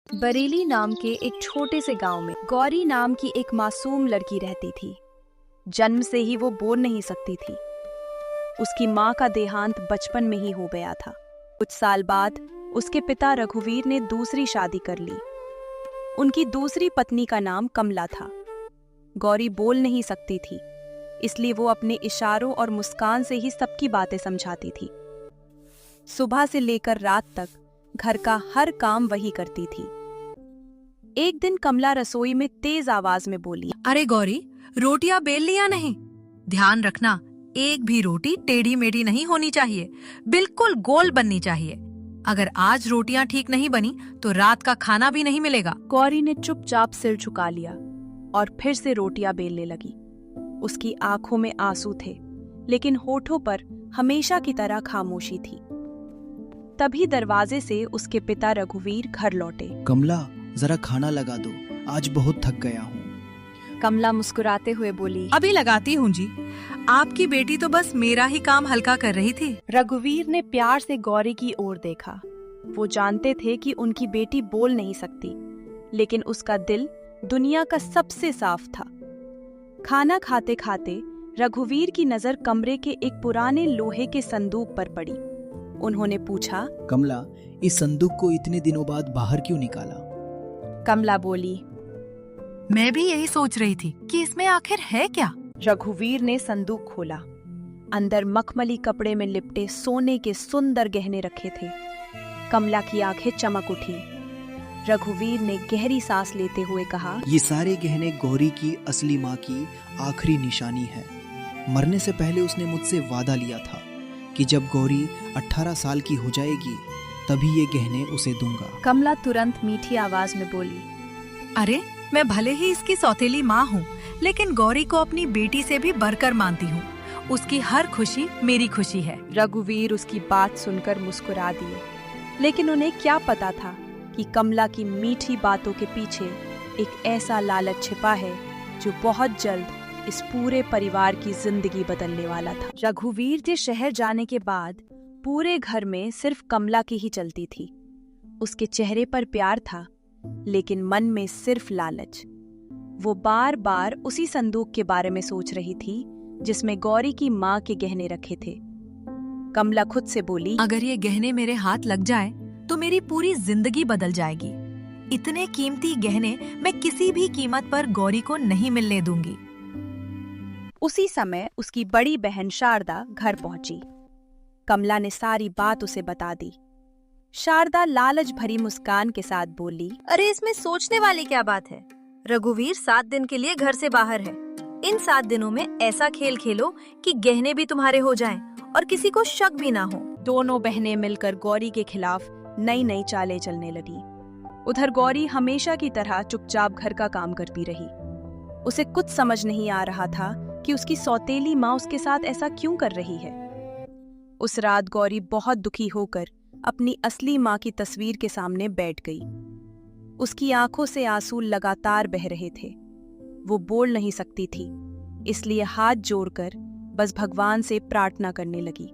बरेली नाम के एक छोटे से गांव में गौरी नाम की एक मासूम लड़की रहती थी। जन्म से ही वो बोल नहीं सकती थी। उसकी माँ का देहांत बचपन में ही हो गया था। कुछ साल बाद उसके पिता रघुवीर ने दूसरी शादी कर ली। उनकी दूसरी पत्नी का नाम कमला था। गौरी बोल नहीं सकती थी, इसलिए वो अपने इशारों और मुस्कान से ही सबकी बातें समझाती थी। सुबह से लेकर रात तक घर का हर काम वही करती थी। एक दिन कमला रसोई में तेज आवाज में बोली, अरे गौरी, रोटियां बेल लिया नहीं? ध्यान रखना, एक भी रोटी टेढ़ी मेढ़ी नहीं होनी चाहिए, बिल्कुल गोल बननी चाहिए। अगर आज रोटियां ठीक नहीं बनी तो रात का खाना भी नहीं मिलेगा। गौरी ने चुपचाप सिर झुका लिया और फिर से रोटियां बेलने लगी। उसकी आंखों में आंसू थे, लेकिन होठों पर हमेशा की तरह खामोशी थी। तभी दरवाजे से उसके पिता रघुवीर घर लौटे। कमला, जरा खाना लगा दो, आज बहुत थक गया हूँ। कमला मुस्कुराते हुए बोली, अभी लगाती हूँ जी। आपकी बेटी तो बस मेरा ही काम हल्का कर रही थी। रघुवीर ने प्यार से गौरी की ओर देखा। वो जानते थे कि उनकी बेटी बोल नहीं सकती, लेकिन उसका दिल दुनिया का सबसे साफ था। खाना खाते खाते रघुवीर की नजर कमरे के एक पुराने लोहे के संदूक पर पड़ी। उन्होंने पूछा, कमला, इस संदूक को इतने दिनों बाद बाहर क्यों निकाला? कमला बोली, मैं भी यही सोच रही थी कि इसमें आखिर है क्या। रघुवीर ने संदूक खोला। अंदर मखमली कपड़े में लिपटे सोने के सुंदर गहने रखे थे। कमला की आंखें चमक उठी। रघुवीर ने गहरी सांस लेते हुए कहा, ये सारे गहने गौरी की असली माँ की आखिरी निशानी है। मरने से पहले उसने मुझसे वादा लिया था कि जब गौरी 18 साल की हो जाएगी तभी ये गहने उसे दूंगा। कमला तुरंत मीठी आवाज में बोली, अरे, मैं भले ही इसकी सौतेली माँ हूँ, लेकिन गौरी को अपनी बेटी से भी बढ़कर मानती हूँ। उसकी हर खुशी मेरी खुशी है। रघुवीर उसकी बात सुनकर मुस्कुरा दिए, लेकिन उन्हें क्या पता था कि कमला की मीठी बातों के पीछे एक ऐसा लालच छिपा है जो बहुत जल्द इस पूरे परिवार की जिंदगी बदलने वाला था। रघुवीर के शहर जाने के बाद पूरे घर में सिर्फ कमला की ही चलती थी। उसके चेहरे पर प्यार था, लेकिन मन में सिर्फ लालच। वो बार बार उसी संदूक के बारे में सोच रही थी जिसमें गौरी की माँ के गहने रखे थे। कमला खुद से बोली, अगर ये गहने मेरे हाथ लग जाए तो मेरी पूरी जिंदगी बदल जाएगी। इतने कीमती गहने मैं किसी भी कीमत पर गौरी को नहीं मिलने दूंगी। उसी समय उसकी बड़ी बहन शारदा घर पहुंची। कमला ने सारी बात उसे बता दी। शारदा लालच भरी मुस्कान के साथ बोली, अरे, इसमें सोचने वाली क्या बात है? रघुवीर 7 दिन के लिए घर से बाहर है। इन 7 दिनों में ऐसा खेल खेलो कि गहने भी तुम्हारे हो जाएं और किसी को शक भी ना हो। दोनों बहनें मिलकर गौरी के खिलाफ नई नई चालें चलने लगी। उधर गौरी हमेशा की तरह चुपचाप घर का काम करती रही। उसे कुछ समझ नहीं आ रहा था कि उसकी सौतेली माँ उसके साथ ऐसा क्यों कर रही है। उस रात गौरी बहुत दुखी होकर अपनी असली माँ की तस्वीर के सामने बैठ गई। उसकी आंखों से आंसू लगातार बह रहे थे। वो बोल नहीं सकती थी, इसलिए हाथ जोड़कर बस भगवान से प्रार्थना करने लगी।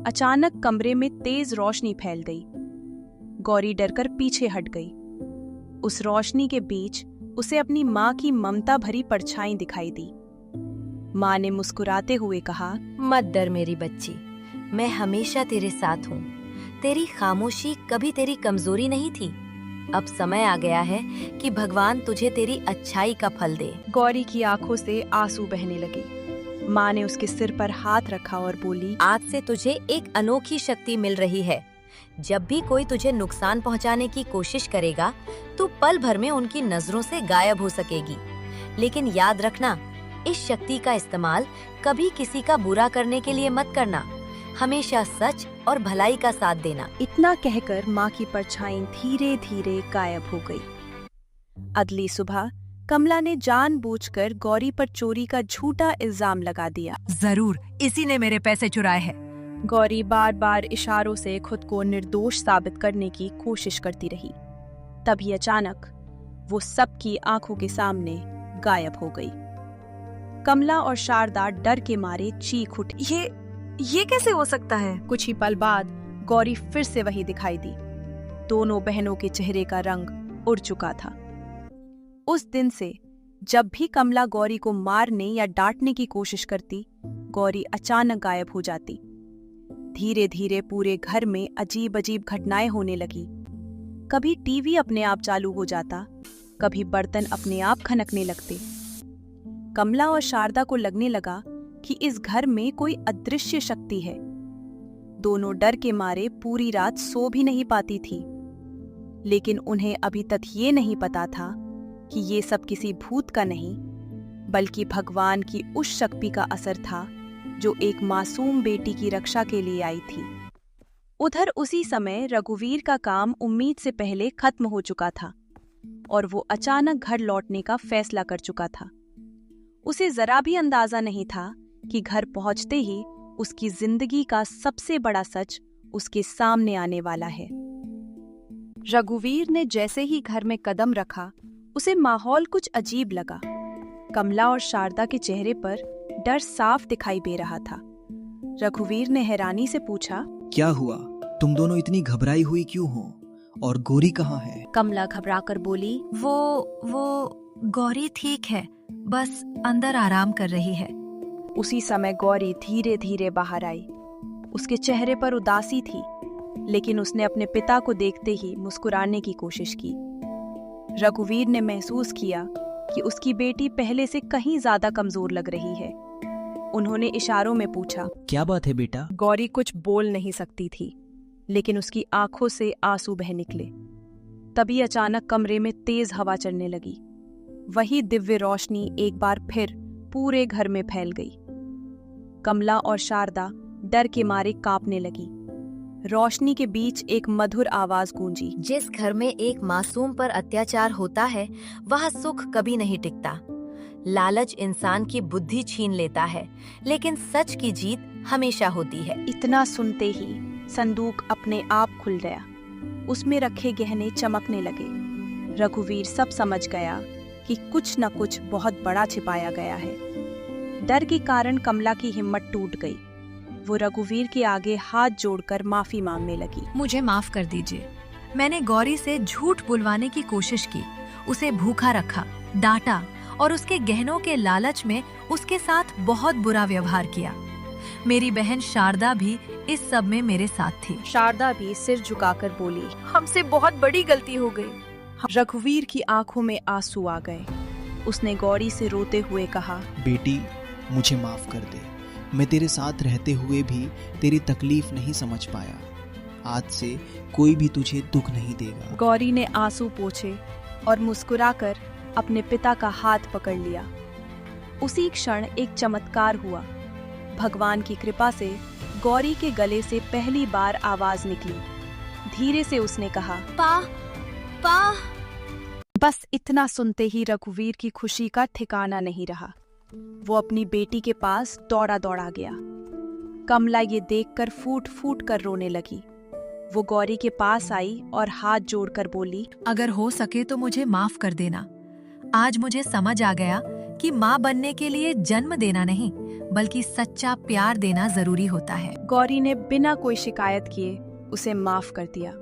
अचानक कमरे में तेज रोशनी फैल गई। गौरी डरकर पीछे हट गई। उस रोशनी के बीच उसे अपनी माँ की ममता भरी परछाई दिखाई दी। माँ ने मुस्कुराते हुए कहा, मत डर मेरी बच्ची, मैं हमेशा तेरे साथ हूँ। तेरी खामोशी कभी तेरी कमजोरी नहीं थी। अब समय आ गया है कि भगवान तुझे तेरी अच्छाई का फल दे। गौरी की आंखों से आंसू बहने लगे। माँ ने उसके सिर पर हाथ रखा और बोली, आज से तुझे एक अनोखी शक्ति मिल रही है। जब भी कोई तुझे नुकसान पहुंचाने की कोशिश करेगा, तो पल भर में उनकी नजरों से गायब हो सकेगी। लेकिन याद रखना, इस शक्ति का इस्तेमाल कभी किसी का बुरा करने के लिए मत करना। हमेशा सच और भलाई का साथ देना। इतना कहकर माँ की परछाई धीरे धीरे गायब हो गई। अगली सुबह कमला ने जानबूझकर गौरी पर चोरी का झूठा इल्जाम लगा दिया। जरूर इसी ने मेरे पैसे चुराए हैं। गौरी बार बार इशारों से खुद को निर्दोष साबित करने की कोशिश करती रही। तभी अचानक वो सबकी आंखों के सामने गायब हो गई। कमला और शारदा डर के मारे चीख उठी। ये कैसे हो सकता है? कुछ ही पल बाद गौरी फिर से वही दिखाई दी। दोनों बहनों के चेहरे का रंग उड़ चुका था। उस दिन से जब भी कमला गौरी को मारने या डांटने की कोशिश करती, गौरी अचानक गायब हो जाती। धीरे धीरे पूरे घर में अजीब अजीब घटनाएं होने लगी। कभी टीवी अपने आप चालू हो जाता, कभी बर्तन अपने आप खनकने लगते। कमला और शारदा को लगने लगा कि इस घर में कोई अदृश्य शक्ति है। दोनों डर के मारे पूरी रात सो भी नहीं पाती थी। लेकिन उन्हें अभी तक ये नहीं पता था कि ये सब किसी भूत का नहीं, बल्कि भगवान की उस शक्ति का असर था जो एक मासूम बेटी की रक्षा के लिए आई थी। उधर उसी समय रघुवीर का काम उम्मीद से पहले खत्म हो चुका था और वो अचानक घर लौटने का फैसला कर चुका था। उसे जरा भी अंदाजा नहीं था कि घर पहुंचते ही उसकी जिंदगी का सबसे बड़ा सच उसके सामने आने वाला है। रघुवीर ने जैसे ही घर में कदम रखा, उसे माहौल कुछ अजीब लगा। कमला और शारदा के चेहरे पर डर साफ दिखाई दे रहा था। रघुवीर ने हैरानी से पूछा, क्या हुआ? तुम दोनों इतनी घबराई हुई क्यों हो? और गौरी कहाँ है? कमला घबराकर बोली, वो गौरी ठीक है, बस अंदर आराम कर रही है। उसी समय गौरी धीरे धीरे बाहर आई। उसके चेहरे पर उदासी थी, लेकिन उसने अपने पिता को देखते ही मुस्कुराने की कोशिश की। रघुवीर ने महसूस किया कि उसकी बेटी पहले से कहीं ज्यादा कमजोर लग रही है। उन्होंने इशारों में पूछा, क्या बात है बेटा? गौरी कुछ बोल नहीं सकती थी, लेकिन उसकी आंखों से आंसू बह निकले। तभी अचानक कमरे में तेज हवा चलने लगी। वही दिव्य रोशनी एक बार फिर पूरे घर में फैल गई। कमला और शारदा डर के मारे कांपने लगी। रोशनी के बीच एक मधुर आवाज गूंजी, जिस घर में एक मासूम पर अत्याचार होता है, वहाँ सुख कभी नहीं टिकता। लालच इंसान की बुद्धि छीन लेता है, लेकिन सच की जीत हमेशा होती है। इतना सुनते ही संदूक अपने आप खुल गया। उसमें रखे गहने चमकने लगे। रघुवीर सब समझ गया कि कुछ न कुछ बहुत बड़ा छिपाया गया है। डर के कारण कमला की हिम्मत टूट गई। वो रघुवीर के आगे हाथ जोड़कर माफी मांगने लगी। मुझे माफ कर दीजिए। मैंने गौरी से झूठ बुलवाने की कोशिश की, उसे भूखा रखा, डांटा और उसके गहनों के लालच में उसके साथ बहुत बुरा व्यवहार किया। मेरी बहन शारदा भी इस सब में मेरे साथ थी। शारदा भी सिर झुकाकर बोली, हमसे बहुत बड़ी गलती हो गई। रघुवीर की आंखों में आंसू आ गए। उसने गौरी से रोते हुए कहा, बेटी, मुझे माफ कर दे। मैं तेरे साथ रहते हुए भी तेरी तकलीफ नहीं समझ पाया। आज से कोई भी तुझे दुख नहीं देगा। गौरी ने आंसू पोंछे और मुस्कुराकर अपने पिता का हाथ पकड़ लिया। उसी क्षण एक चमत्कार हुआ। भगवान की कृपा से गौरी के गले से पहली बार आवाज निकली। धीरे से उसने कहा, पा पा। बस इतना सुनते ही रघुवीर की खुशी का ठिकाना नहीं रहा। वो अपनी बेटी के पास दौड़ा दौड़ा गया। कमला ये देखकर फूट फूट कर रोने लगी। वो गौरी के पास आई और हाथ जोड़कर बोली, अगर हो सके तो मुझे माफ कर देना। आज मुझे समझ आ गया कि माँ बनने के लिए जन्म देना नहीं, बल्कि सच्चा प्यार देना जरूरी होता है। गौरी ने बिना कोई शिकायत किए उसे माफ कर दिया।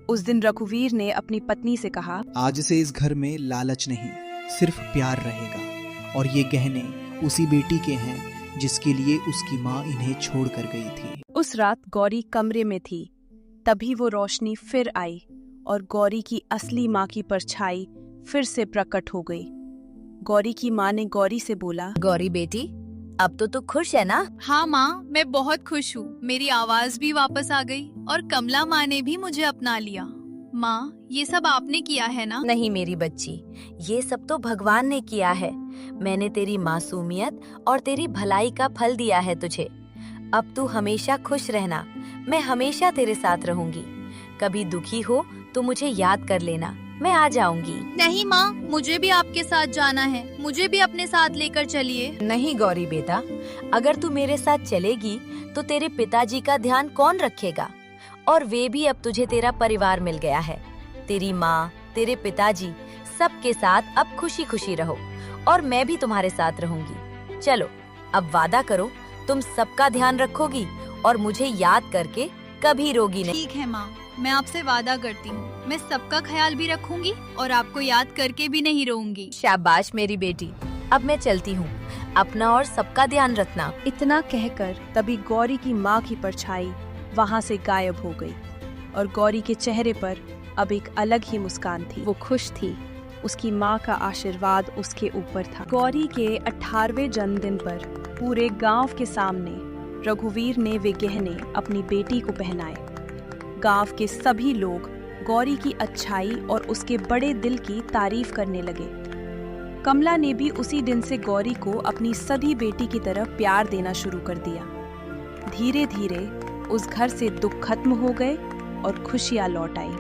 उस दिन रघुवीर ने अपनी पत्नी से कहा, आज से इस घर में लालच नहीं, सिर्फ प्यार रहेगा। और ये गहने उसी बेटी के हैं जिसके लिए उसकी माँ इन्हें छोड़ कर गई थी। उस रात गौरी कमरे में थी। तभी वो रोशनी फिर आई और गौरी की असली माँ की परछाई फिर से प्रकट हो गई। गौरी की माँ ने गौरी से बोला, गौरी बेटी, अब तो तू खुश है ना? हाँ माँ, मैं बहुत खुश हूँ। मेरी आवाज भी वापस आ गई और कमला माँ ने भी मुझे अपना लिया। माँ, ये सब आपने किया है ना? नहीं मेरी बच्ची, ये सब तो भगवान ने किया है। मैंने तेरी मासूमियत और तेरी भलाई का फल दिया है तुझे। अब तू हमेशा खुश रहना। मैं हमेशा तेरे साथ रहूंगी। कभी दुखी हो तो मुझे याद कर लेना, मैं आ जाऊंगी। नहीं माँ, मुझे भी आपके साथ जाना है। मुझे भी अपने साथ लेकर चलिए। नहीं गौरी बेटा, अगर तू मेरे साथ चलेगी तो तेरे पिताजी का ध्यान कौन रखेगा? और वे भी अब तुझे तेरा परिवार मिल गया है। तेरी माँ, तेरे पिताजी, सबके साथ अब खुशी खुशी रहो और मैं भी तुम्हारे साथ रहूंगी। चलो, अब वादा करो तुम सबका ध्यान रखोगी और मुझे याद करके कभी रोगी नहीं। ठीक है माँ। मैं आपसे वादा करती हूँ, मैं सबका ख्याल भी रखूंगी और आपको याद करके भी नहीं रोऊंगी। शाबाश मेरी बेटी, अब मैं चलती हूँ। अपना और सबका ध्यान रखना। इतना कहकर तभी गौरी की माँ की परछाई वहाँ से गायब हो गई और गौरी के चेहरे पर अब एक अलग ही मुस्कान थी। वो खुश थी, उसकी माँ का आशीर्वाद उसके ऊपर था। गौरी के 18वें जन्मदिन पर पूरे गांव के सामने रघुवीर ने वे गहने अपनी बेटी को पहनाए। गांव के सभी लोग गौरी की अच्छाई और उसके बड़े दिल की तारीफ करने लगे। कमला ने भी उसी दिन से गौरी को अपनी सगी बेटी की तरह प्यार देना शुरू कर दिया। धीरे धीरे उस घर से दुख खत्म हो गए और खुशियां लौट आई।